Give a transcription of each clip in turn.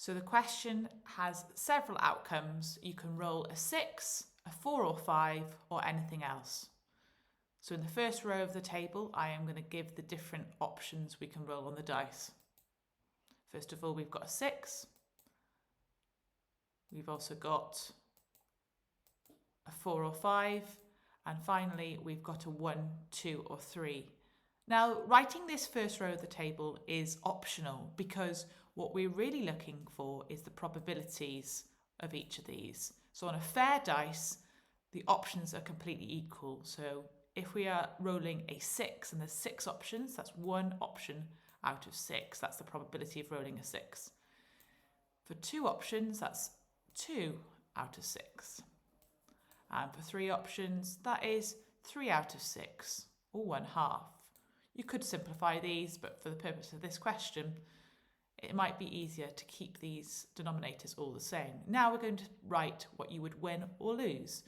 So the question has several outcomes. You can roll a 6, a 4 or 5, or anything else. So in the first row of the table, I am going to give the different options we can roll on the dice. First of all, we've got a 6. We've also got a 4 or 5. And finally, we've got a 1, 2 or 3. Now, writing this first row of the table is optional because what we're really looking for is the probabilities of each of these. So on a fair dice, the options are completely equal. So if we are rolling a 6 and there's 6 options, that's 1 option out of 6. That's the probability of rolling a 6. For 2 options, that's 2 out of 6. And for 3 options, that is 3 out of 6, or 1/2. You could simplify these, but for the purpose of this question, it might be easier to keep these denominators all the same. Now we're going to write what you would win or lose.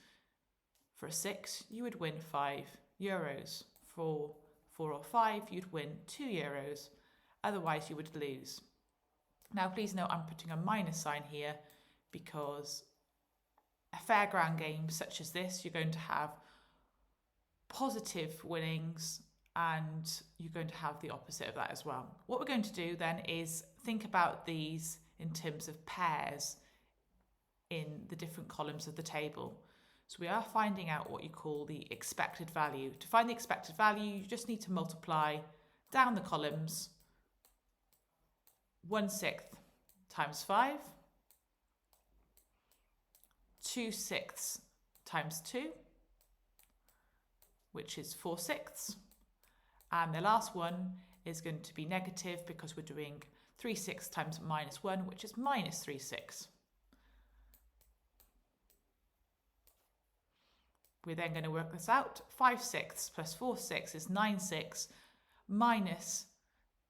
For a 6, you would win €5. For 4 or 5, you'd win €2. Otherwise, you would lose. Now, please note I'm putting a minus sign here because a fairground game such as this, you're going to have positive winnings and you're going to have the opposite of that as well. What we're going to do then is think about these in terms of pairs in the different columns of the table. So we are finding out what you call the expected value. To find the expected value, you just need to multiply down the columns 1/6 times 5, 2/6 times 2, which is 4/6. And the last one is going to be negative because we're doing 3/6 times -1, which is -3/6. We're then going to work this out. 5/6 plus 4/6 is 9/6, minus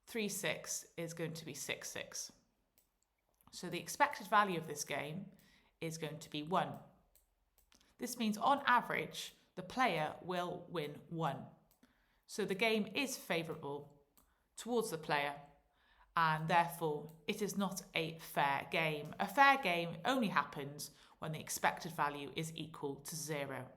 3/6 is going to be 6/6. So the expected value of this game is going to be 1. This means on average, the player will win 1. So the game is favourable towards the player and therefore it is not a fair game. A fair game only happens when the expected value is equal to 0.